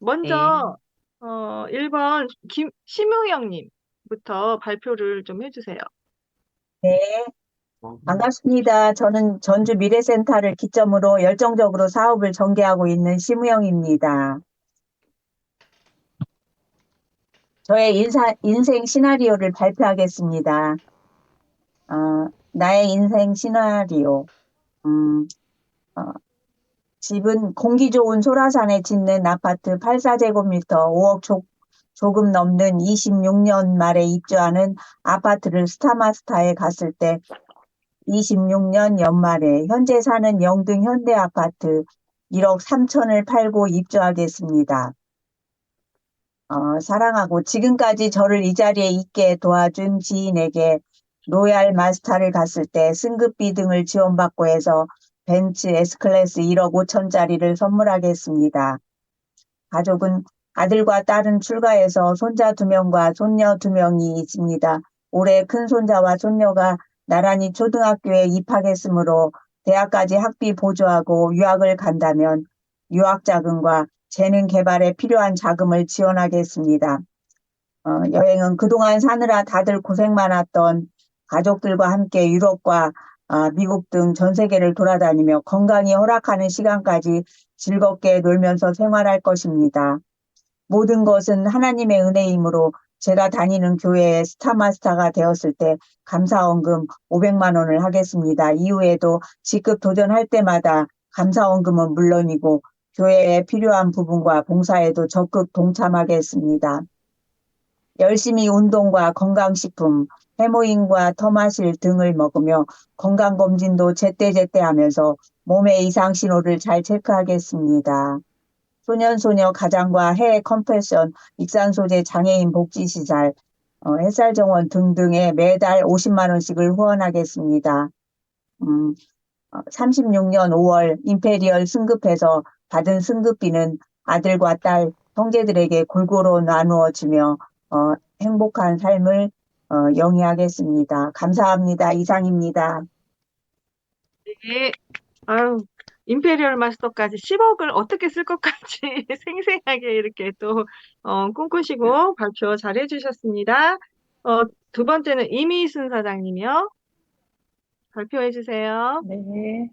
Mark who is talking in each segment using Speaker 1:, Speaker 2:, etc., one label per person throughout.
Speaker 1: 먼저,
Speaker 2: 네.
Speaker 1: 1번 심우영님부터 발표를 좀 해주세요.
Speaker 3: 네, 반갑습니다. 저는 전주 미래센터를 기점으로 열정적으로 사업을 전개하고 있는 심우영입니다. 저의 인생 시나리오를 발표하겠습니다. 나의 인생 시나리오. 음, 어, 집은 공기 좋은 소라산에 짓는 아파트 84제곱미터 5억 조금 넘는 26년 말에 입주하는 아파트를 스타마스타에 갔을 때 26년 연말에 현재 사는 영등 현대아파트 1억 3천을 팔고 입주하겠습니다. 사랑하고 지금까지 저를 이 자리에 있게 도와준 지인에게 로얄 마스터를 갔을 때 승급비 등을 지원받고 해서 벤츠 S클래스 1억 5천짜리를 선물하겠습니다. 가족은 아들과 딸은 출가해서 손자 2명과 손녀 2명이 있습니다. 올해 큰손자와 손녀가 나란히 초등학교에 입학했으므로 대학까지 학비 보조하고 유학을 간다면 유학 자금과 재능 개발에 필요한 자금을 지원하겠습니다. 여행은 그동안 사느라 다들 고생 많았던 가족들과 함께 유럽과 미국 등 전 세계를 돌아다니며 건강이 허락하는 시간까지 즐겁게 놀면서 생활할 것입니다. 모든 것은 하나님의 은혜이므로 제가 다니는 교회의 스타마스터가 되었을 때 감사원금 500만 원을 하겠습니다. 이후에도 직급 도전할 때마다 감사원금은 물론이고 교회에 필요한 부분과 봉사에도 적극 동참하겠습니다. 열심히 운동과 건강식품, 해모인과 터마실 등을 먹으며 건강검진도 제때제때 하면서 몸의 이상 신호를 잘 체크하겠습니다. 소년소녀 가장과 해외 컴패션, 익산소재 장애인 복지시설, 햇살정원 등등에 매달 50만 원씩을 후원하겠습니다. 36년 5월 임페리얼 승급해서 받은 승급비는 아들과 딸, 형제들에게 골고루 나누어 주며 행복한 삶을 영위하겠습니다. 감사합니다. 이상입니다.
Speaker 1: 네. 아유, 임페리얼 마스터까지 10억을 어떻게 쓸 것까지 생생하게 이렇게 또, 꿈꾸시고 발표 잘 해주셨습니다. 두 번째는 이미순 사장님이요. 발표해 주세요.
Speaker 2: 네.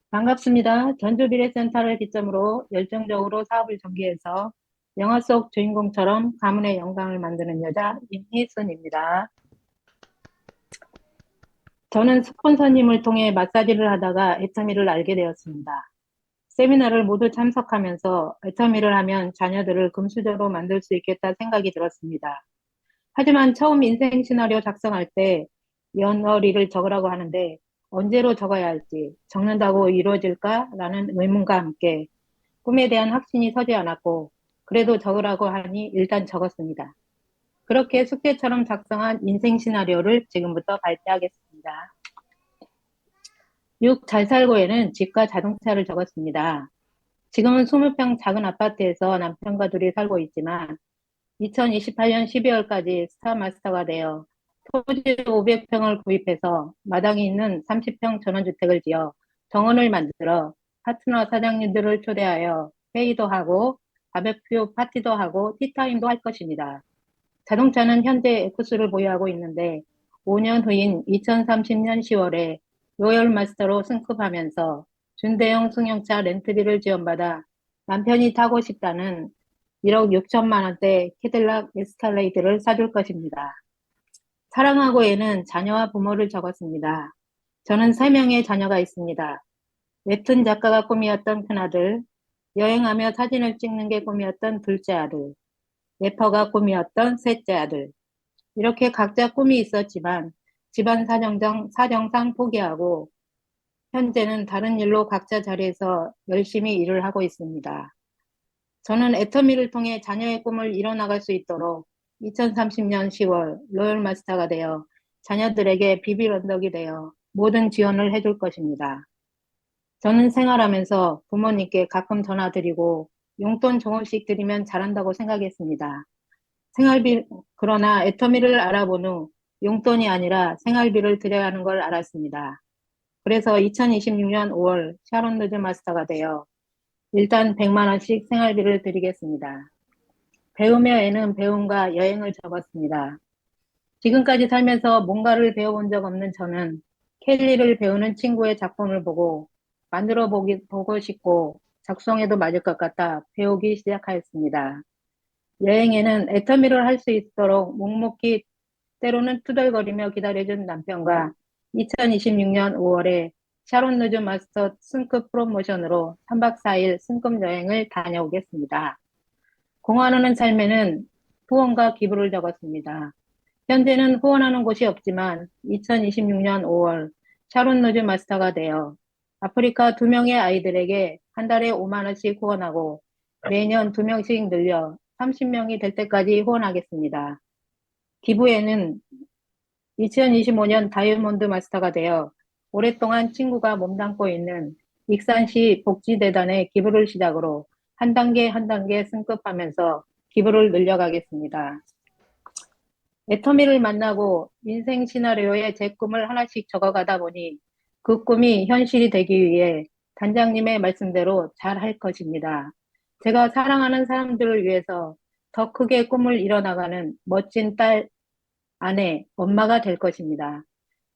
Speaker 2: 반갑습니다. 전주미래센터를 기점으로 열정적으로 사업을 전개해서 영화 속 주인공처럼 가문의 영광을 만드는 여자 임희순입니다. 저는 스폰서님을 통해 마사지를 하다가 애터미를 알게 되었습니다. 세미나를 모두 참석하면서 애터미를 하면 자녀들을 금수저로 만들 수 있겠다 생각이 들었습니다. 하지만 처음 인생 시나리오 작성할 때 연어리를 적으라고 하는데 언제로 적어야 할지, 적는다고 이루어질까라는 의문과 함께 꿈에 대한 확신이 서지 않았고 그래도 적으라고 하니 일단 적었습니다. 그렇게 숙제처럼 작성한 인생 시나리오를 지금부터 발표하겠습니다. 6. 잘 살고에는 집과 자동차를 적었습니다. 지금은 20평 작은 아파트에서 남편과 둘이 살고 있지만 2028년 12월까지 스타마스터가 되어 토지 500평을 구입해서 마당이 있는 30평 전원주택을 지어 정원을 만들어 파트너 사장님들을 초대하여 회의도 하고 바베큐 파티도 하고 티타임도 할 것입니다. 자동차는 현재 에쿠스를 보유하고 있는데 5년 후인 2030년 10월에 로열 마스터로 승급하면서 준대형 승용차 렌트비를 지원받아 남편이 타고 싶다는 1억 6천만 원대 캐딜락 에스칼레이드를 사줄 것입니다. 사랑하고에는 자녀와 부모를 적었습니다. 저는 3명의 자녀가 있습니다. 웹툰 작가가 꿈이었던 큰아들, 여행하며 사진을 찍는 게 꿈이었던 둘째 아들, 래퍼가 꿈이었던 셋째 아들. 이렇게 각자 꿈이 있었지만 집안 사정상 포기하고 현재는 다른 일로 각자 자리에서 열심히 일을 하고 있습니다. 저는 애터미를 통해 자녀의 꿈을 이뤄나갈 수 있도록 2030년 10월 로열 마스터가 되어 자녀들에게 비빌 언덕이 되어 모든 지원을 해줄 것입니다. 저는 생활하면서 부모님께 가끔 전화드리고 용돈 조금씩 드리면 잘한다고 생각했습니다. 그러나 애터미를 알아본 후 용돈이 아니라 생활비를 드려야 하는 걸 알았습니다. 그래서 2026년 5월 샤론 루즈 마스터가 되어 일단 100만 원씩 생활비를 드리겠습니다. 배우며 애는 배움과 여행을 적었습니다. 지금까지 살면서 뭔가를 배워본 적 없는 저는 켈리를 배우는 친구의 작품을 보고 보고 싶고 작성해도 맞을 것 같아 배우기 시작하였습니다. 여행에는 애터미를 할 수 있도록 묵묵히 때로는 투덜거리며 기다려준 남편과 2026년 5월에 샤론 루즈 마스터 승급 프로모션으로 3박 4일 승급 여행을 다녀오겠습니다. 공헌하는 삶에는 후원과 기부를 적었습니다. 현재는 후원하는 곳이 없지만 2026년 5월 샤론 루즈 마스터가 되어 아프리카 2명의 아이들에게 한 달에 5만 원씩 후원하고 매년 2명씩 늘려 30명이 될 때까지 후원하겠습니다. 기부에는 2025년 다이아몬드 마스터가 되어 오랫동안 친구가 몸담고 있는 익산시 복지재단에 기부를 시작으로 한 단계 한 단계 승급하면서 기부를 늘려가겠습니다. 애터미를 만나고 인생 시나리오에 제 꿈을 하나씩 적어가다 보니 그 꿈이 현실이 되기 위해 단장님의 말씀대로 잘 할 것입니다. 제가 사랑하는 사람들을 위해서 더 크게 꿈을 이뤄나가는 멋진 딸, 아내, 엄마가 될 것입니다.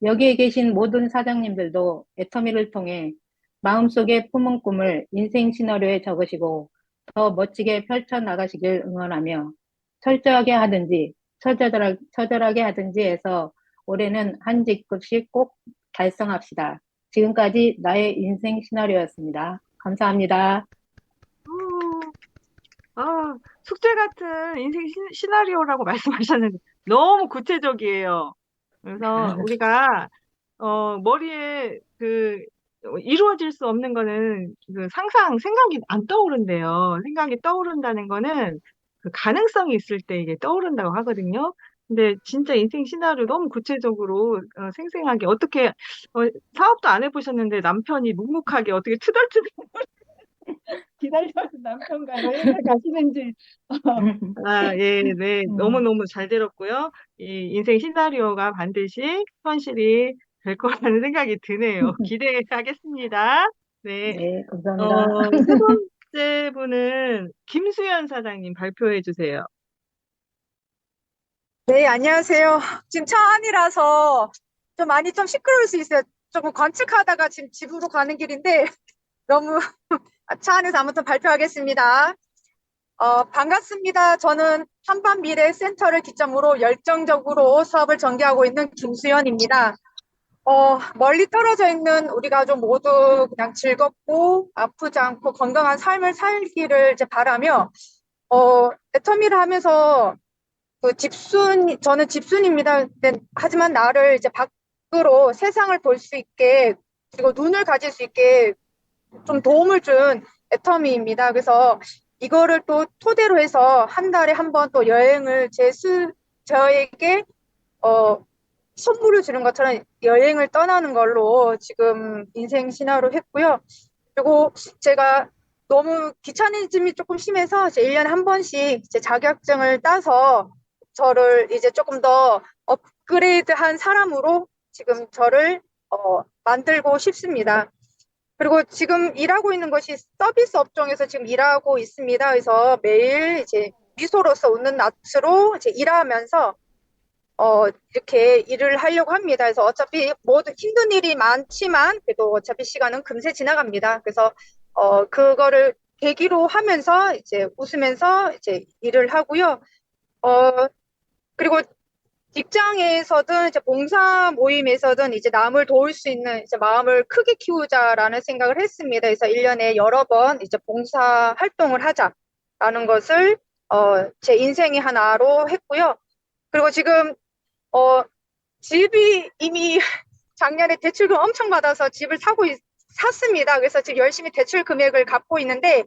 Speaker 2: 여기에 계신 모든 사장님들도 애터미를 통해 마음속에 품은 꿈을 인생 시나리오에 적으시고 더 멋지게 펼쳐나가시길 응원하며 철저하게 하든지 처절하게 하든지 해서 올해는 한 직급씩 꼭 달성합시다. 지금까지 나의 인생 시나리오였습니다. 감사합니다.
Speaker 1: 음, 숙제 같은 인생 시나리오라고 말씀하셨는데 너무 구체적이에요. 그래서 우리가 머리에 이루어질 수 없는 거는 생각이 안 떠오른대요. 생각이 떠오른다는 거는 그 가능성이 있을 때 이게 떠오른다고 하거든요. 근데 진짜 인생 시나리오 너무 구체적으로 생생하게 어떻게 사업도 안 해보셨는데 남편이 묵묵하게 어떻게 투덜투덜 기다려는 남편과 여행을 가시는지 예, 네,
Speaker 2: 음,
Speaker 1: 너무너무 잘 들었고요. 이 인생 시나리오가 반드시 현실이 될 거라는 생각이 드네요. 기대하겠습니다. 네,
Speaker 2: 네, 감사합니다.
Speaker 1: 세 번째 분은 김수현 사장님 발표해 주세요.
Speaker 4: 네, 안녕하세요. 지금 차 안이라서 좀 많이 좀 시끄러울 수 있어요. 조금 관측하다가 지금 집으로 가는 길인데 너무 차 안에서 아무튼 발표하겠습니다. 반갑습니다. 저는 한반미래센터를 기점으로 열정적으로 사업을 전개하고 있는 김수연입니다. 멀리 떨어져 있는 우리 가족 모두 그냥 즐겁고 아프지 않고 건강한 삶을 살기를 이제 바라며, 애터미를 하면서 저는 집순입니다. 하지만 나를 이제 밖으로 세상을 볼 수 있게, 그리고 눈을 가질 수 있게 좀 도움을 준 애터미입니다. 그래서 이거를 또 토대로 해서 한 달에 한 번 또 여행을 저에게, 선물을 주는 것처럼 여행을 떠나는 걸로 지금 인생 신화로 했고요. 그리고 제가 너무 귀차니즘이 조금 심해서 이제 1년에 한 번씩 이제 자격증을 따서 저를 이제 조금 더 업그레이드한 사람으로 지금 저를 만들고 싶습니다. 그리고 지금 일하고 있는 것이 서비스 업종에서 지금 일하고 있습니다. 그래서 매일 이제 미소로서 웃는 낯으로 이제 일하면서 이렇게 일을 하려고 합니다. 그래서 어차피 모두 힘든 일이 많지만 그래도 어차피 시간은 금세 지나갑니다. 그래서 그거를 계기로 하면서 이제 웃으면서 이제 일을 하고요. 그리고 직장에서든 이제 봉사 모임에서든 이제 남을 도울 수 있는 이제 마음을 크게 키우자라는 생각을 했습니다. 그래서 1년에 여러 번 이제 봉사 활동을 하자라는 것을 제 인생의 하나로 했고요. 그리고 지금 집이 이미 작년에 대출금 엄청 받아서 집을 샀습니다. 그래서 지금 열심히 대출 금액을 갚고 있는데,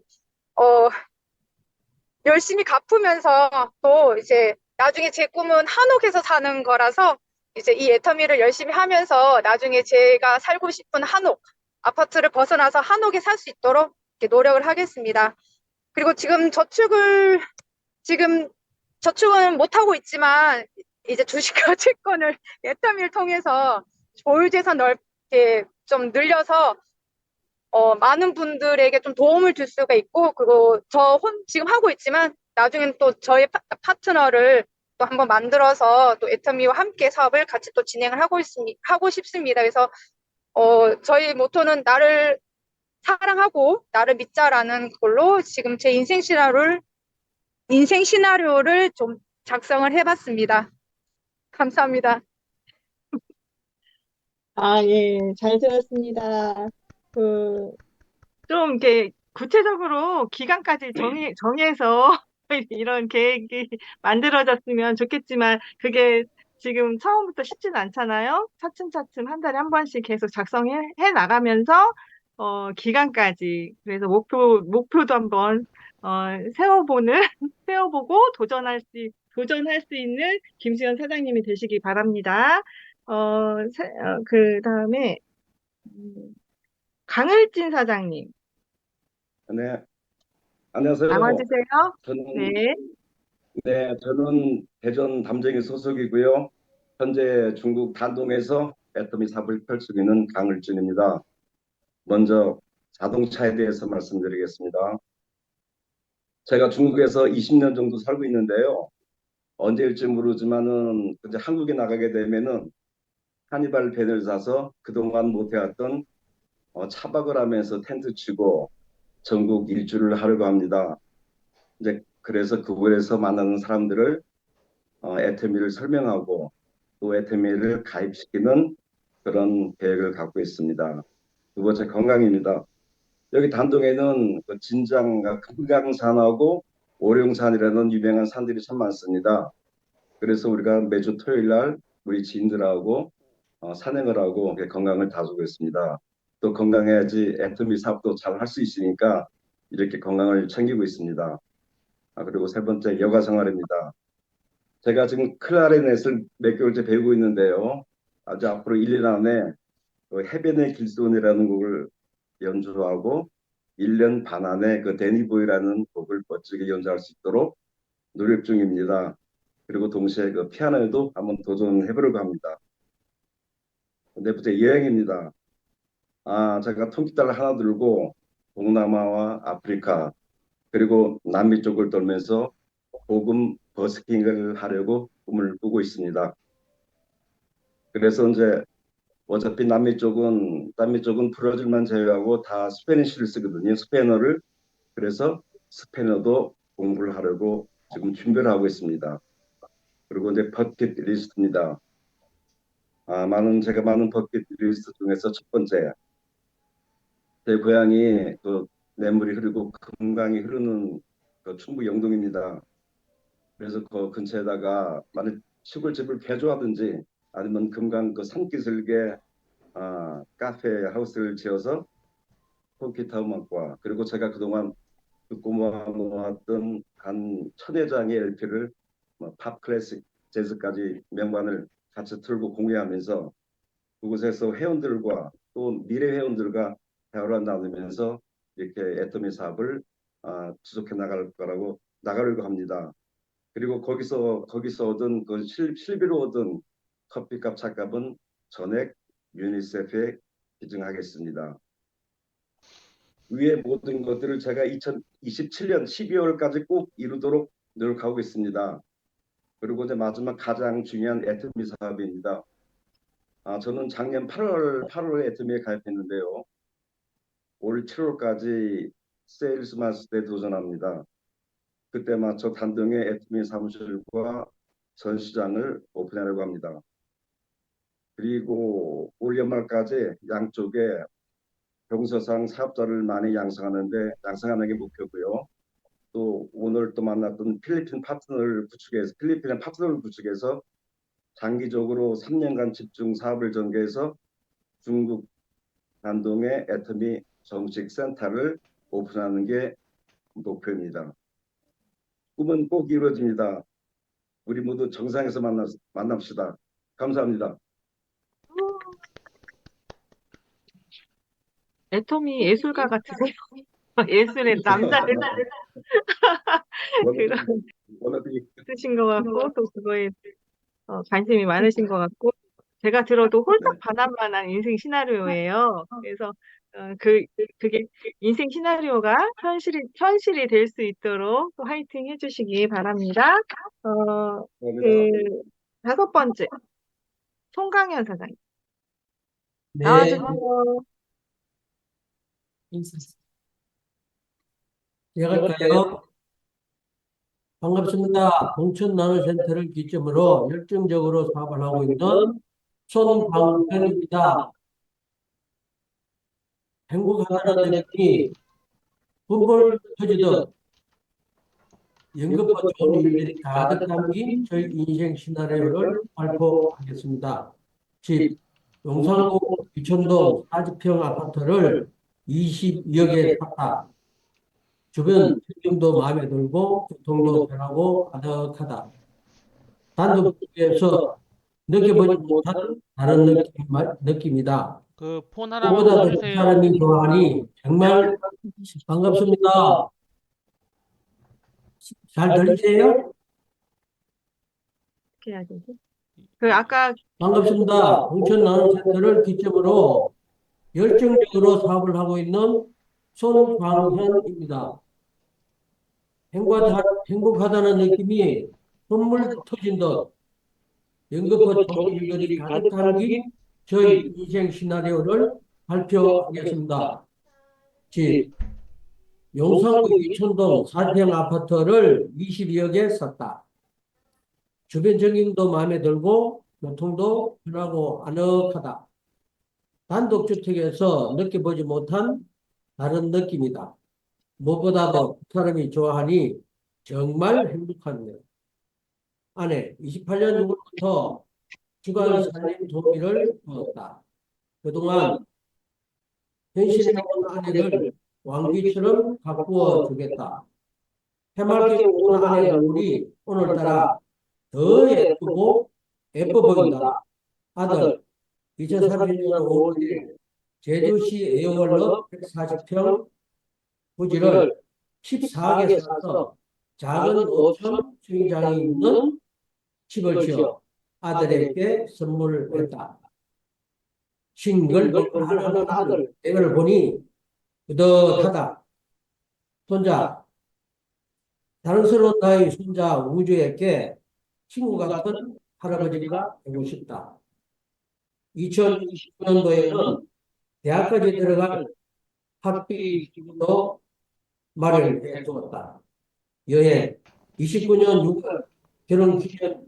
Speaker 4: 열심히 갚으면서 또 이제 나중에 제 꿈은 한옥에서 사는 거라서 이제 이 애터미를 열심히 하면서 나중에 제가 살고 싶은 한옥, 아파트를 벗어나서 한옥에 살 수 있도록 이렇게 노력을 하겠습니다. 그리고 지금 저축은 못하고 있지만 이제 주식과 채권을 애터미를 통해서 보유재산 넓게 좀 늘려서 많은 분들에게 좀 도움을 줄 수가 있고, 그리고 지금 하고 있지만, 나중엔 또 저의 파트너를 또 한번 만들어서 또 애터미와 함께 사업을 같이 또 진행을 하고 싶습니다. 그래서, 저희 모토는 나를 사랑하고 나를 믿자라는 걸로 지금 제 인생 시나리오를 좀 작성을 해봤습니다. 감사합니다.
Speaker 1: 아, 예, 잘 들었습니다. 그, 좀 이렇게 구체적으로 기간까지 정해서 이런 계획이 만들어졌으면 좋겠지만 그게 지금 처음부터 쉽진 않잖아요. 차츰차츰 한 달에 한 번씩 계속 작성해 나가면서 기간까지 그래서 목표도 한번 세워보는 세워보고 도전할 수 있는 김수현 사장님이 되시기 바랍니다. 그 다음에 강을진 사장님
Speaker 5: 네, 안녕하세요.
Speaker 1: 나와주세요. 네.
Speaker 5: 저는, 저는 대전 담쟁이 소속이고요. 현재 중국 단동에서 애터미 사업을 펼치고 있는 강을준입니다. 먼저 자동차에 대해서 말씀드리겠습니다. 제가 중국에서 20년 정도 살고 있는데요. 언제일지 모르지만은 이제 한국에 나가게 되면은 카니발 밴을 사서 그동안 못 해왔던 차박을 하면서 텐트 치고 전국 일주를 하려고 합니다. 이제 그래서 그곳에서 만나는 사람들을 애터미를 설명하고 또 애터미를 가입시키는 그런 계획을 갖고 있습니다. 두 번째 건강입니다. 여기 단동에는 그 진장, 금강산하고 오룡산이라는 유명한 산들이 참 많습니다. 그래서 우리가 매주 토요일 날 우리 지인들하고 산행을 하고 이렇게 건강을 다지고 있습니다. 또 건강해야지 애터미 사업도 잘 할 수 있으니까 이렇게 건강을 챙기고 있습니다. 그리고 세 번째 여가 생활입니다. 제가 지금 클라리넷을 몇 개월째 배우고 있는데요. 아주 앞으로 1년 안에 그 해변의 길손이라는 곡을 연주하고 1년 반 안에 그 데니보이라는 곡을 멋지게 연주할 수 있도록 노력 중입니다. 그리고 동시에 그 피아노에도 한번 도전해보려고 합니다. 네 번째 여행입니다. 제가 통기타를 하나 들고 동남아와 아프리카 그리고 남미 쪽을 돌면서 복음 버스킹을 하려고 꿈을 꾸고 있습니다. 그래서 이제 어차피 남미 쪽은 브라질만 제외하고 다 스페니쉬를 쓰거든요. 스페인어를. 그래서 스페인어도 공부를 하려고 지금 준비를 하고 있습니다. 그리고 이제 버킷리스트입니다. 제가 많은 버킷리스트 중에서 첫 번째, 제 고향이 그 냇물이 흐르고 금강이 흐르는 그 충북 영동입니다. 그래서 그 근처에다가 만약 시골집을 개조하든지 아니면 금강 그 산기슭에 카페 하우스를 지어서 통기타 음악과 그리고 제가 그동안 듣고 모았던 한 1000여 장의 LP를 팝 클래식 재즈까지 명반을 같이 틀고 공유하면서 그곳에서 회원들과 또 미래 회원들과 대화를 나누면서 이렇게 애터미 사업을 지속해 나가려고 합니다. 그리고 거기서 얻은 그 실비로 얻은 커피값 차값은 전액 유니세프에 기증하겠습니다. 위의 모든 것들을 제가 2027년 12월까지 꼭 이루도록 노력하고 있습니다. 그리고 이제 마지막 가장 중요한 애터미 사업입니다. 저는 작년 8월에 애터미에 가입했는데요. 올 7월까지 세일스 마스터에 도전합니다. 그때 맞춰 단동에 애터미 사무실과 전시장을 오픈하려고 합니다. 그리고 올 연말까지 양쪽에 병서상 사업자를 많이 양성하는 게 목표고요. 또 오늘 또 만났던 필리핀의 파트너를 구축해서 장기적으로 3년간 집중 사업을 전개해서 중국 단동의 애터미 정식 센터를 오픈하는 게 목표입니다. 꿈은 꼭 이루어집니다. 우리 모두 정상에서 만납시다. 감사합니다.
Speaker 1: 애터미 예술가 같으세요. 예술의 남자를 그런
Speaker 5: 워너비
Speaker 1: 쓰신 것 같고 또 그거에 관심이 많으신 것 같고 제가 들어도 홀딱 반할 만한 인생 시나리오예요. 그래서 그게 인생 시나리오가 현실이 될 수 있도록 또 화이팅 해주시기 바랍니다. 그, 다섯 번째, 송강현 사장님.
Speaker 6: 네,
Speaker 1: 나와주세요.
Speaker 6: 시작할까요? 반갑습니다. 봉천나눔센터를 기점으로 열정적으로 사업을 하고 있는 손광현입니다. 행복하다는 느낌이 붓물 터지듯 연급과 좋은 일들이 가득 담긴 저희 인생 시나리오를 발표하겠습니다. 집, 용산구 유천동 40평 아파트를 22억에 샀다. 주변 풍경도 마음에 들고 교통도 편하고 가득하다. 단독주에서 느껴보지 못한 다른 느낌이다.
Speaker 7: 그 폰 하나만
Speaker 6: 그보다 더
Speaker 7: 꺼주세요.
Speaker 6: 사람이 좋아하니 정말 반갑습니다. 잘 들리세요?
Speaker 1: 어떻게 해야 되지? 아까
Speaker 6: 반갑습니다. 봉천나눔센터를 기점으로 열정적으로 사업을 하고 있는 손광현입니다. 행복하다는 느낌이 선물 터진 듯 연극과 좋은 일들이 가득 담긴 저희 인생 시나리오를 발표하겠습니다. 집, 용산구 이천동 4평 아파트를 22억에 샀다. 주변 전경도 마음에 들고 교통도 편하고 아늑하다. 단독주택에서 느껴보지 못한 다른 느낌이다. 무엇보다도 사람이 좋아하니 정말 행복하네요. 아내, 28년 6월부터 주간 살림 도우미를 주었다. 그동안 현실에 온 아내를 왕비처럼 가꾸어 주겠다. 해맑게 온 아내 얼굴이 오늘따라 더 예쁘고 예뻐 보인다. 아들, 2030년 5월 1일 제주시 에어월럽 140평 부지를 14억에 사서 작은 5천 수영장이 있는 집을 지어 아들에게 선물했다. 싱글벙글하는 아들 애를 보니 뿌듯하다. 손자, 자랑스러운 나의 손자 우주에게 친구 같은 할아버지가 되고 싶다. 2029년도에는 대학까지 들어갈 학비 기금도 마련해 주었다. 여행, 29년 6월 결혼 기념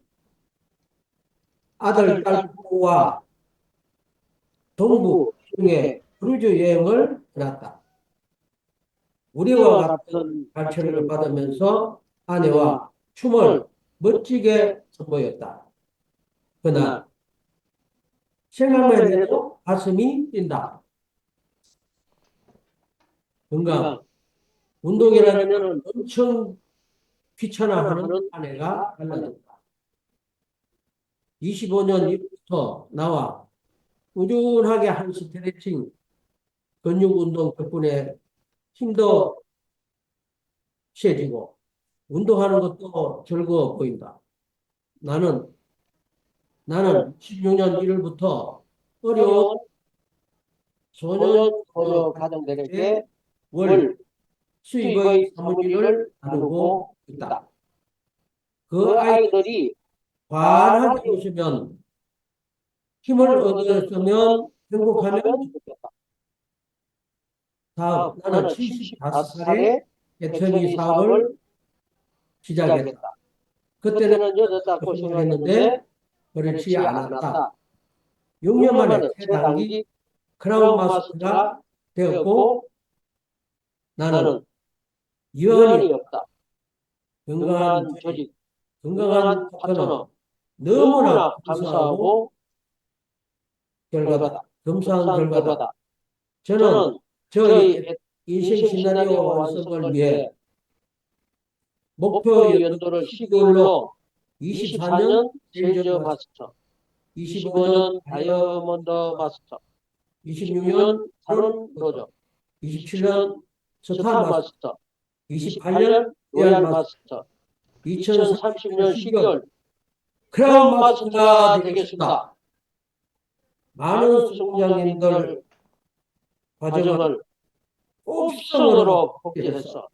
Speaker 6: 아들, 딸 부부와 동부 중에 크루즈 여행을 해놨다. 우리와 같은 가르침을 받으면서 아내와 춤을 멋지게 선보였다. 그날 생각만 해도 가슴이 뛴다. 건강, 운동이라면 엄청 귀찮아하는 아내가 달라졌다. 25년 이후부터 나와 꾸준하게 한 스트레칭, 근육 운동 덕분에 힘도 세지고 운동하는 것도 즐거워 보인다. 나는 16년 1월부터 어려운 소년 소녀 가정들에게 월 수입의 사무실을 나누고 있다. 그 아이들이 환하게 웃으면 힘을 얻었으면 행복하면 좋겠다. 다음, 나는 75살에 애터미 사업을 시작했다. 그때는 여자 고생을 했는데 그렇지 않았다. 6년 만에 최단기 크라운 마스터가 되었고 나는 유한이 없다. 건강한 조직, 건강한 파트너, 너무나 감사하고 감사한 결과다. 저는 저희 인생 시나리오 완성을 위해 목표 연도를 12월로 24년 제일저 마스터, 25년 다이아몬드 마스터, 26년 사론 노조, 27년 스타 마스터, 28년 로얄 마스터, 2030년 12월 크라운 마스터가 되겠습니다. 많은 성장님들 과정을
Speaker 7: 곱성으로 복제해서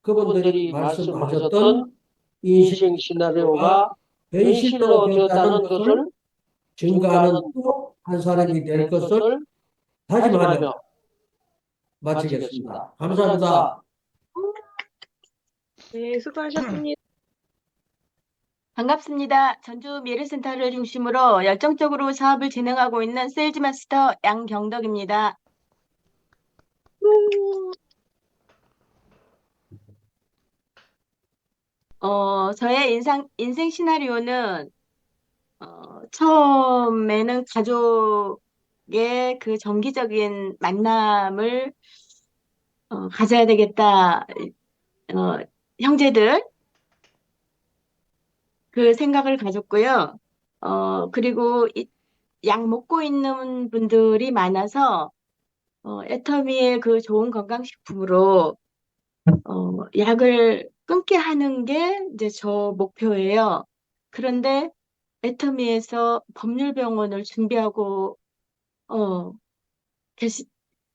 Speaker 6: 그분들이
Speaker 7: 그분들이 말씀하셨던 인생
Speaker 6: 인생
Speaker 7: 시나리오가 현실로 되었다는 것을
Speaker 6: 증거하는
Speaker 7: 증거하는
Speaker 6: 또 한 사람이
Speaker 7: 사람이
Speaker 6: 될
Speaker 7: 될
Speaker 6: 것을
Speaker 7: 것을
Speaker 6: 다짐하며
Speaker 7: 다짐하며
Speaker 6: 마치겠습니다.
Speaker 7: 마치겠습니다.
Speaker 6: 감사합니다.
Speaker 1: 네, 수고하셨습니다.
Speaker 8: 반갑습니다. 전주 미래센터를 중심으로 열정적으로 사업을 진행하고 있는 세일즈 마스터 양경덕입니다. 저의 인생 시나리오는 처음에는 가족의 그 정기적인 만남을 가져야 되겠다. 어, 형제들 그 생각을 가졌고요. 그리고 약 먹고 있는 분들이 많아서 애터미의 그 좋은 건강식품으로 약을 끊게 하는 게 이제 저 목표예요. 그런데 애터미에서 법률병원을 준비하고 어, 계시,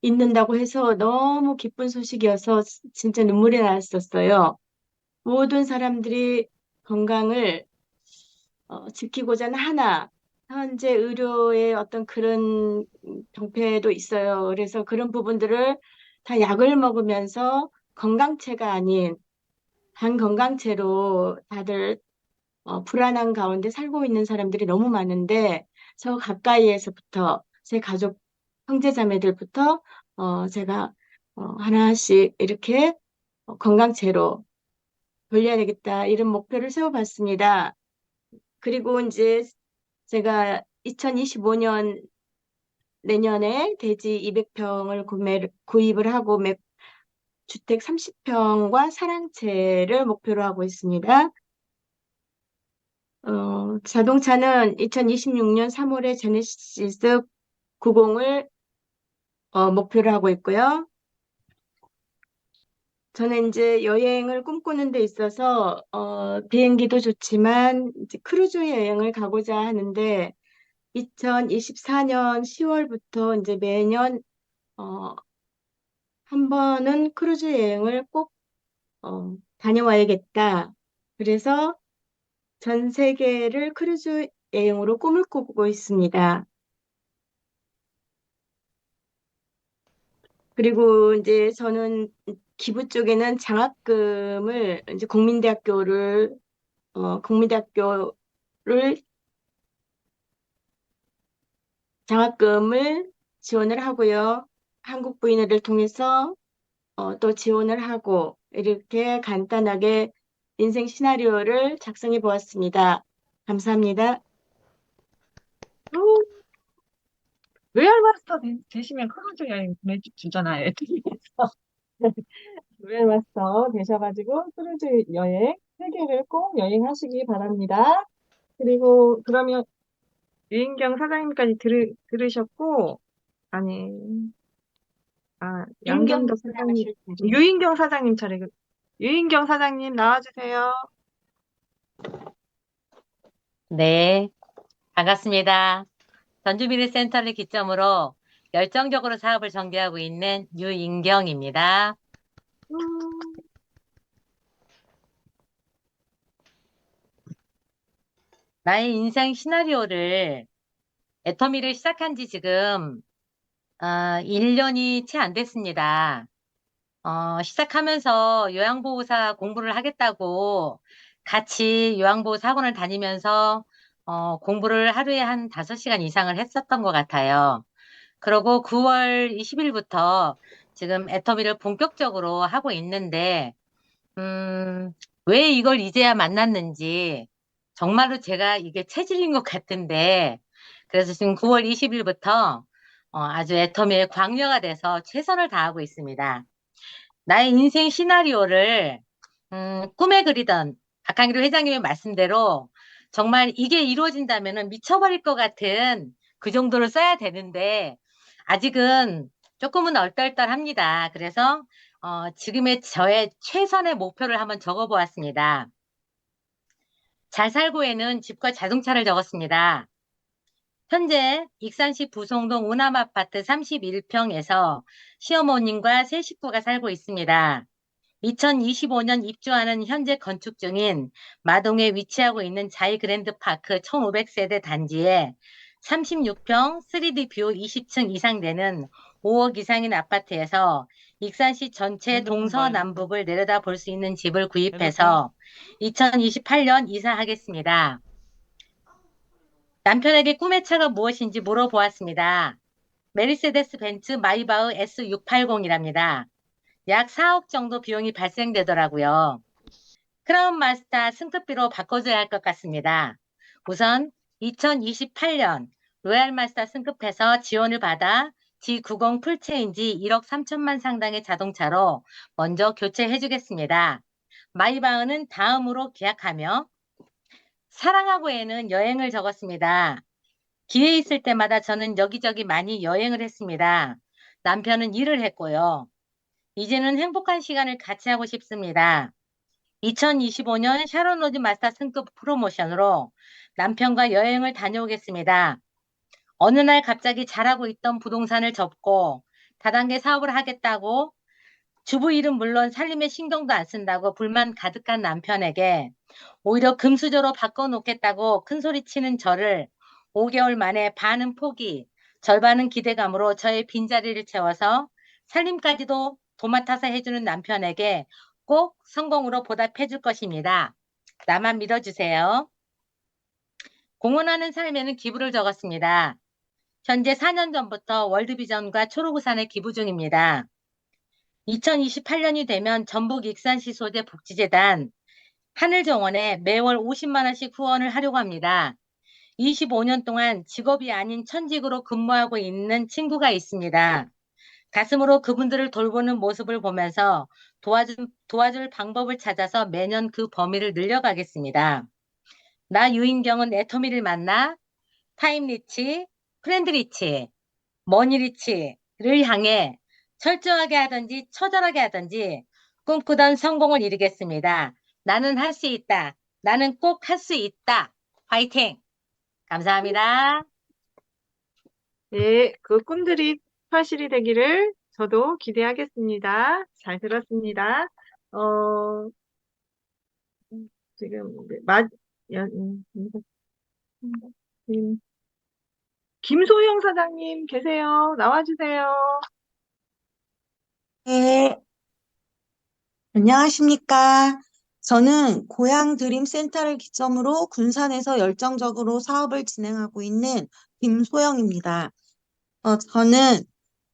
Speaker 8: 있는다고 해서 너무 기쁜 소식이어서 진짜 눈물이 났었어요. 모든 사람들이 건강을 지키고자 하나 현재 의료의 어떤 그런 병폐도 있어요. 그래서 그런 부분들을 다 약을 먹으면서 건강체가 아닌 반건강체로 다들 불안한 가운데 살고 있는 사람들이 너무 많은데 저 가까이에서부터 제 가족 형제자매들부터 제가 하나씩 이렇게 건강체로 돌려야 되겠다 이런 목표를 세워봤습니다. 그리고 이제 제가 2025년 내년에 대지 200평을 구입을 하고 주택 30평과 사랑채를 목표로 하고 있습니다. 자동차는 2026년 3월에 제네시스 90을 목표로 하고 있고요. 저는 이제 여행을 꿈꾸는 데 있어서 비행기도 좋지만 이제 크루즈 여행을 가고자 하는데 2024년 10월부터 이제 매년 한 번은 크루즈 여행을 꼭 다녀와야겠다. 그래서 전 세계를 크루즈 여행으로 꿈을 꾸고 있습니다. 그리고 이제 저는 기부 쪽에는 장학금을 이제 국민대학교를 장학금을 지원을 하고요. 한국 부인회를 통해서 또 지원을 하고 이렇게 간단하게 인생 시나리오를 작성해 보았습니다. 감사합니다.
Speaker 1: 로얄 마스터 되시면 크루즈 여행 보내주잖아요. 로얄 마스터 되셔가지고 크루즈 여행 세계를 꼭 여행하시기 바랍니다. 그리고 그러면 유인경 사장님까지 들으셨고, 아니, 양경덕 사장님, 유인경 사장님 차례. 유인경 사장님 나와주세요.
Speaker 9: 네, 반갑습니다. 전주미래센터를 기점으로 열정적으로 사업을 전개하고 있는 유인경입니다. 나의 인생 시나리오를 애터미를 시작한 지 지금 1년이 채 안 됐습니다. 시작하면서 요양보호사 공부를 하겠다고 같이 요양보호사 학원을 다니면서 공부를 하루에 한 5시간 이상을 했었던 것 같아요. 그리고 9월 20일부터 지금 애터미를 본격적으로 하고 있는데 왜 이걸 이제야 만났는지 정말로 제가 이게 체질인 것 같은데 그래서 지금 9월 20일부터 아주 애터미의 광녀가 돼서 최선을 다하고 있습니다. 나의 인생 시나리오를 꿈에 그리던 박한길 회장님의 말씀대로 정말 이게 이루어진다면 미쳐버릴 것 같은 그 정도로 써야 되는데 아직은 조금은 얼떨떨합니다. 그래서 지금의 저의 최선의 목표를 한번 적어보았습니다. 잘 살고에는 집과 자동차를 적었습니다. 현재 익산시 부송동 운암아파트 31평에서 시어머님과 세 식구가 살고 있습니다. 2025년 입주하는 현재 건축 중인 마동에 위치하고 있는 자이그랜드파크 1500세대 단지에 36평 3D 뷰 20층 이상 되는 5억 이상인 아파트에서 익산시 전체
Speaker 1: 핸드폰 봐요.
Speaker 9: 동서남북을 내려다 볼 수 있는 집을 구입해서 2028년 이사하겠습니다. 남편에게 꿈의 차가 무엇인지 물어보았습니다. 메르세데스 벤츠 마이바흐 S680이랍니다. 약 4억 정도 비용이 발생되더라고요. 크라운 마스터 승급비로 바꿔줘야 할 것 같습니다. 우선 2028년 로얄 마스터 승급해서 지원을 받아 G90 풀체인지 1억 3천만 상당의 자동차로 먼저 교체해주겠습니다. 마이바흐는 다음으로 계약하며 사랑하고에는 여행을 적었습니다. 기회 있을 때마다 저는 여기저기 많이 여행을 했습니다. 남편은 일을 했고요. 이제는 행복한 시간을 같이 하고 싶습니다. 2025년 샤론 로즈 마스터 승급 프로모션으로 남편과 여행을 다녀오겠습니다. 어느 날 갑자기 잘하고 있던 부동산을 접고 다단계 사업을 하겠다고 주부 일은 물론 살림에 신경도 안 쓴다고 불만 가득한 남편에게 오히려 금수저로 바꿔놓겠다고 큰소리치는 저를 5개월 만에 반은 포기, 절반은 기대감으로 저의 빈자리를 채워서 살림까지도 도맡아서 해주는 남편에게 꼭 성공으로 보답해 줄 것입니다. 나만 믿어주세요. 공헌하는 삶에는 기부를 적었습니다. 현재 4년 전부터 월드비전과 초록우산에 기부 중입니다. 2028년이 되면 전북 익산시 소재 복지재단 하늘정원에 매월 50만 원씩 후원을 하려고 합니다. 25년 동안 직업이 아닌 천직으로 근무하고 있는 친구가 있습니다. 가슴으로 그분들을 돌보는 모습을 보면서 도와줄 방법을 찾아서 매년 그 범위를 늘려가겠습니다. 나 유인경은 애터미를 만나 타임리치, 프렌드리치, 머니리치를 향해 철저하게 하든지 처절하게 하든지 꿈꾸던 성공을 이루겠습니다. 나는 할 수 있다. 나는 꼭 할 수 있다. 화이팅! 감사합니다.
Speaker 1: 네, 그 꿈들이 현실이 되기를 저도 기대하겠습니다. 잘 들었습니다. 어, 지금, 네, 김소영 사장님 계세요. 나와주세요.
Speaker 10: 네, 안녕하십니까. 저는 고향 드림 센터를 기점으로 군산에서 열정적으로 사업을 진행하고 있는 김소영입니다. 저는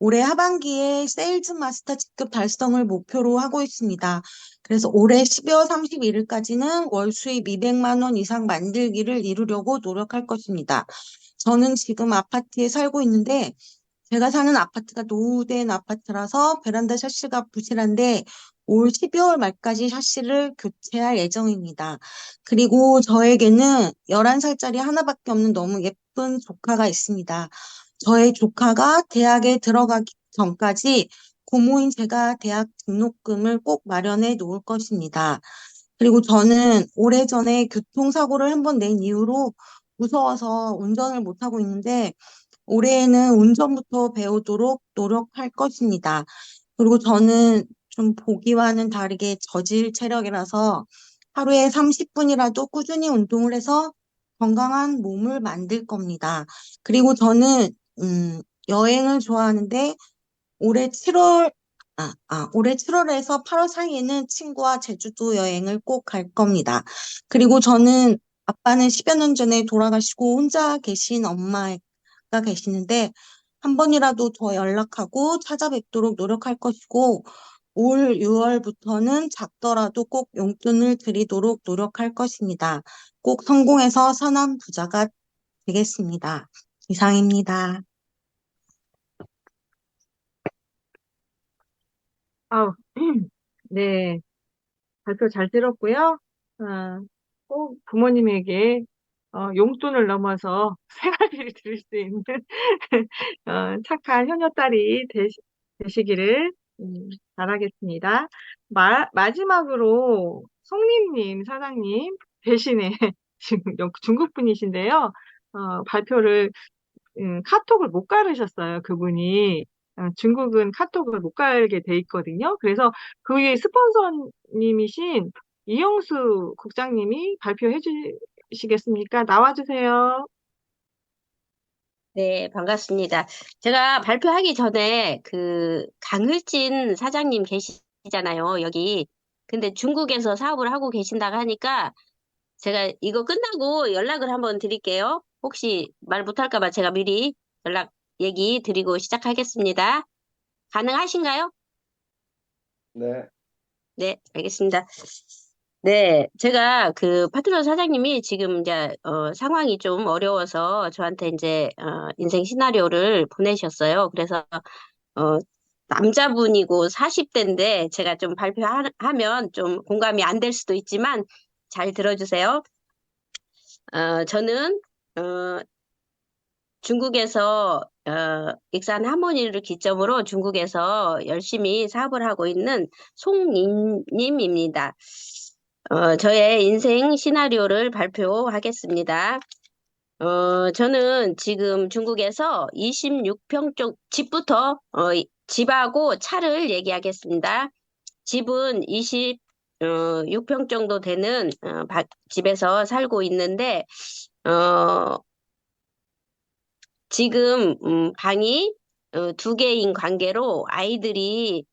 Speaker 10: 올해 하반기에 세일즈 마스터 직급 달성을 목표로 하고 있습니다. 그래서 올해 12월 31일까지는 월 수입 200만 원 이상 만들기를 이루려고 노력할 것입니다. 저는 지금 아파트에 살고 있는데 제가 사는 아파트가 노후된 아파트라서 베란다 샤시가 부실한데 올 12월 말까지 샤시를 교체할 예정입니다. 그리고 저에게는 11살짜리 하나밖에 없는 너무 예쁜 조카가 있습니다. 저의 조카가 대학에 들어가기 전까지 고모인 제가 대학 등록금을 꼭 마련해 놓을 것입니다. 그리고 저는 오래전에 교통사고를 한 번 낸 이후로 무서워서 운전을 못하고 있는데 올해에는 운전부터 배우도록 노력할 것입니다. 그리고 저는 좀 보기와는 다르게 저질 체력이라서 하루에 30분이라도 꾸준히 운동을 해서 건강한 몸을 만들 겁니다. 그리고 저는 여행을 좋아하는데 올해 7월 올해 7월에서 8월 사이에는 친구와 제주도 여행을 꼭 갈 겁니다. 그리고 저는 아빠는 10여 년 전에 돌아가시고 혼자 계신 엄마가 계시는데 한 번이라도 더 연락하고 찾아뵙도록 노력할 것이고 올 6월부터는 작더라도 꼭 용돈을 드리도록 노력할 것입니다. 꼭 성공해서 선한 부자가 되겠습니다. 이상입니다.
Speaker 1: 아우, 네, 발표 잘 들었고요. 어, 꼭 부모님에게 용돈을 넘어서 생활비를 드릴 수 있는 착한 효녀딸이 되시기를 바라겠습니다. 마지막으로 송림님 사장님 대신에 지금 중국 분이신데요. 발표를 카톡을 못 깔으셨어요, 그분이. 중국은 카톡을 못 깔게 돼 있거든요. 그래서 그의 스폰서님이신 이영수 국장님이 발표해 주시겠습니까? 나와주세요.
Speaker 11: 네, 반갑습니다. 제가 발표하기 전에 그 강을진 사장님 계시잖아요, 여기. 근데 중국에서 사업을 하고 계신다고 하니까 제가 이거 끝나고 연락을 한번 드릴게요. 혹시 말 못할까 봐 제가 미리 얘기 드리고 시작하겠습니다. 가능하신가요?
Speaker 5: 네.
Speaker 11: 네, 알겠습니다. 네, 제가 그 파트너 사장님이 지금 이제 상황이 좀 어려워서 저한테 이제 인생 시나리오를 보내셨어요. 그래서 어 남자분이고 40대인데 제가 좀 발표하면 좀 공감이 안 될 수도 있지만 잘 들어주세요. 저는 중국에서 익산 하모니를 기점으로 중국에서 열심히 사업을 하고 있는 송님입니다. 저의 인생 시나리오를 발표하겠습니다. 저는 지금 중국에서 26평 쪽 집부터 집하고 차를 얘기하겠습니다. 집은 26평 정도 되는 집에서 살고 있는데 지금 방이 두 개인 관계로 아이들이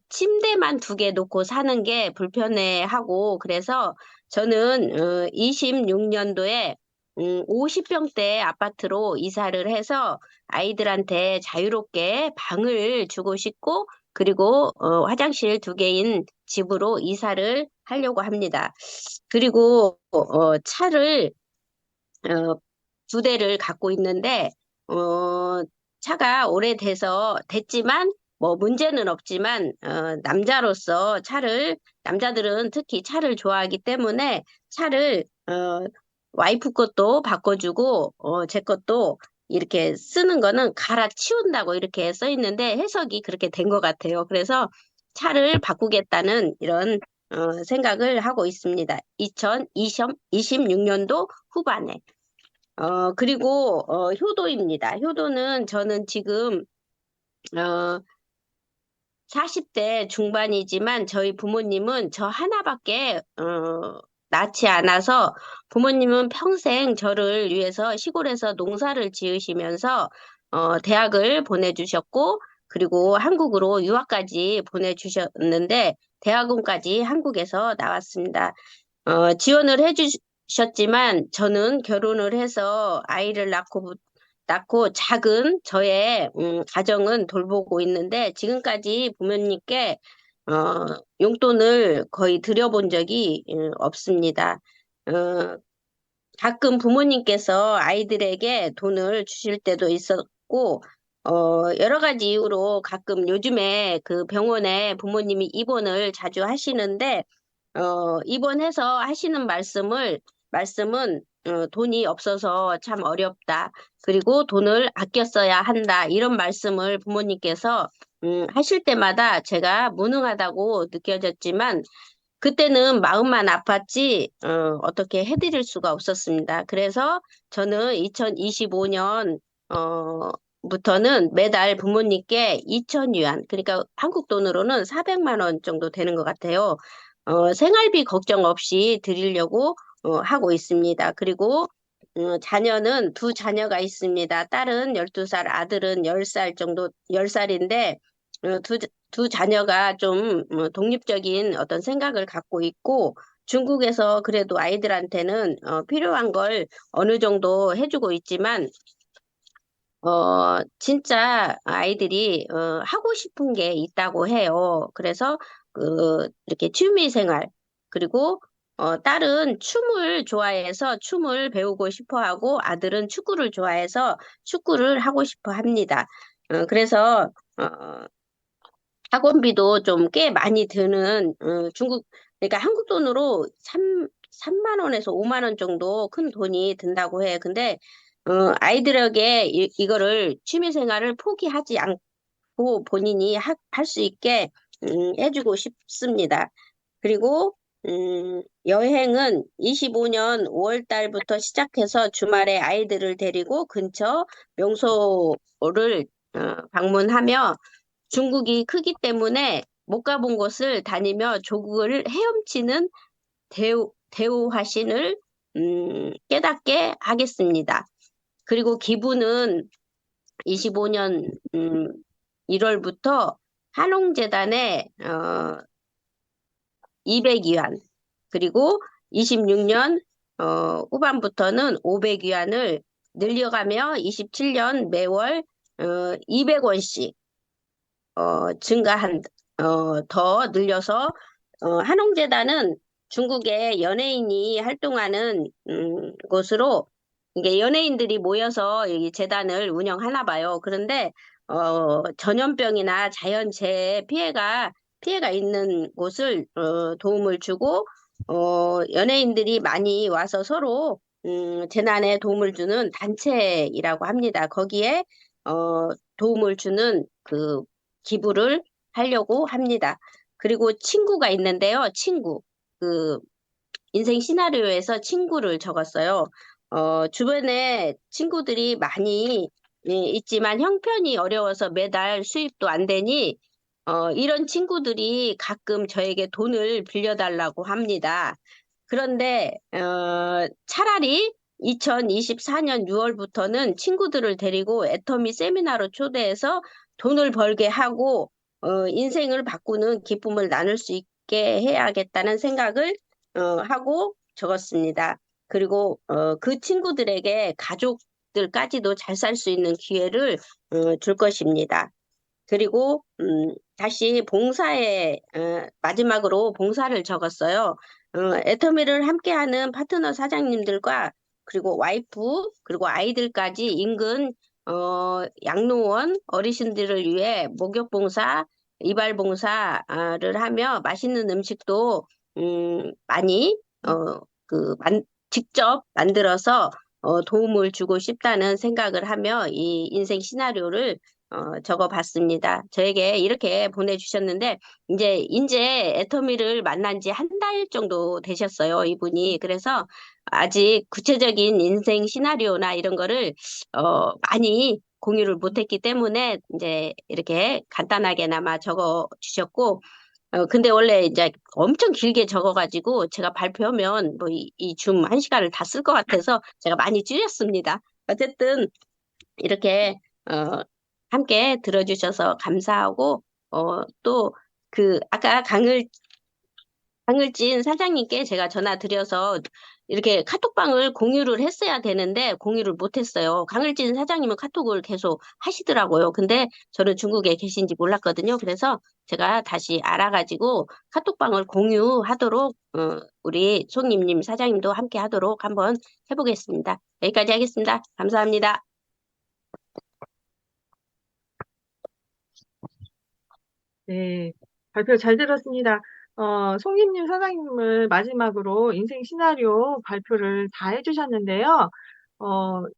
Speaker 11: 침대만 두 개 놓고 사는 게 불편해하고 그래서 저는 26년도에 50평대 아파트로 이사를 해서 아이들한테 자유롭게 방을 주고 싶고 그리고 화장실 두 개인 집으로 이사를 하려고 합니다. 그리고 차를 두 대를 갖고 있는데 차가 됐지만 뭐 문제는 없지만 남자로서 남자들은 특히 차를 좋아하기 때문에 차를 와이프 것도 바꿔주고 제 것도 이렇게 쓰는 거는 갈아치운다고 이렇게 써 있는데 해석이 그렇게 된 것 같아요. 그래서 차를 바꾸겠다는 이런 생각을 하고 있습니다. 2026년도 후반에. 그리고, 효도입니다. 효도는 저는 지금, 40대 중반이지만 저희 부모님은 저 하나밖에, 낳지 않아서 부모님은 평생 저를 위해서 시골에서 농사를 지으시면서, 대학을 보내주셨고, 그리고 한국으로 유학까지 보내주셨는데, 대학원까지 한국에서 나왔습니다. 지원을 해주셨지만 저는 결혼을 해서 아이를 낳고 작은 저의 가정은 돌보고 있는데 지금까지 부모님께 용돈을 거의 드려본 적이 없습니다. 가끔 부모님께서 아이들에게 돈을 주실 때도 있었고 여러 가지 이유로 가끔 요즘에 그 병원에 부모님이 입원을 자주 하시는데 입원해서 하시는 말씀은 돈이 없어서 참 어렵다. 그리고 돈을 아껴 써야 한다. 이런 말씀을 부모님께서 하실 때마다 제가 무능하다고 느껴졌지만 그때는 마음만 아팠지 어떻게 해드릴 수가 없었습니다. 그래서 저는 2025년 부터는 매달 부모님께 2,000위안, 그러니까 한국 돈으로는 400만 원 정도 되는 것 같아요. 생활비 걱정 없이 드리려고 하고 있습니다. 그리고 자녀는 두 자녀가 있습니다. 딸은 12살, 아들은 10살 정도, 10살인데 두 자녀가 좀 독립적인 어떤 생각을 갖고 있고 중국에서 그래도 아이들한테는 필요한 걸 어느 정도 해주고 있지만 진짜 아이들이, 하고 싶은 게 있다고 해요. 그래서, 이렇게 취미 생활, 그리고, 딸은 춤을 좋아해서 춤을 배우고 싶어 하고, 아들은 축구를 좋아해서 축구를 하고 싶어 합니다. 그래서, 학원비도 좀 꽤 많이 드는, 그러니까 한국 돈으로 3만 원에서 5만 원 정도 큰 돈이 든다고 해. 근데, 아이들에게 이거를 취미 생활을 포기하지 않고 본인이 할 수 있게 해주고 싶습니다. 그리고 여행은 25년 5월 달부터 시작해서 주말에 아이들을 데리고 근처 명소를 방문하며 중국이 크기 때문에 못 가본 곳을 다니며 조국을 헤엄치는 대우화신을 깨닫게 하겠습니다. 그리고 기부는 25년 1월부터 한홍재단에 200위안, 그리고 26년 후반부터는 500위안을 늘려가며 27년 매월 200원씩 더 늘려서 한홍재단은 중국의 연예인이 활동하는 곳으로, 이게 연예인들이 모여서 이 재단을 운영하나 봐요. 그런데 전염병이나 자연재해 피해가 있는 곳을 도움을 주고 연예인들이 많이 와서 서로 재난에 도움을 주는 단체이라고 합니다. 거기에 도움을 주는 그 기부를 하려고 합니다. 그리고 친구가 있는데요. 친구. 그 인생 시나리오에서 친구를 적었어요. 주변에 친구들이 많이 있지만 형편이 어려워서 매달 수입도 안 되니 이런 친구들이 가끔 저에게 돈을 빌려달라고 합니다. 그런데 차라리 2024년 6월부터는 친구들을 데리고 애터미 세미나로 초대해서 돈을 벌게 하고 인생을 바꾸는 기쁨을 나눌 수 있게 해야겠다는 생각을 하고 적었습니다. 그리고 그 친구들에게 가족들까지도 잘 살 수 있는 기회를 줄 것입니다. 그리고 다시 봉사에 마지막으로 봉사를 적었어요. 애터미를 함께하는 파트너 사장님들과 그리고 와이프 그리고 아이들까지 인근 양로원 어르신들을 위해 목욕봉사, 이발봉사를 하며 맛있는 음식도 많이 직접 만들어서 도움을 주고 싶다는 생각을 하며 이 인생 시나리오를 적어봤습니다. 저에게 이렇게 보내주셨는데 이제 애터미를 만난 지 한 달 정도 되셨어요, 이분이. 그래서 아직 구체적인 인생 시나리오나 이런 거를 많이 공유를 못했기 때문에 이제 이렇게 간단하게나마 적어주셨고, 근데 원래 이제 엄청 길게 적어가지고 제가 발표하면 뭐 이 줌 1시간을 다 쓸 것 같아서 제가 많이 줄였습니다. 어쨌든 이렇게 함께 들어주셔서 감사하고 또 아까 강을진 사장님께 제가 전화 드려서 이렇게 카톡방을 공유를 했어야 되는데 공유를 못했어요. 강을진 사장님은 카톡을 계속 하시더라고요. 근데 저는 중국에 계신지 몰랐거든요. 그래서 제가 다시 알아가지고 카톡방을 공유하도록 우리 송임님 사장님도 함께 하도록 한번 해보겠습니다. 여기까지 하겠습니다. 감사합니다.
Speaker 1: 네, 발표 잘 들었습니다. 송림님 사장님을 마지막으로 인생 시나리오 발표를 다 해주셨는데요.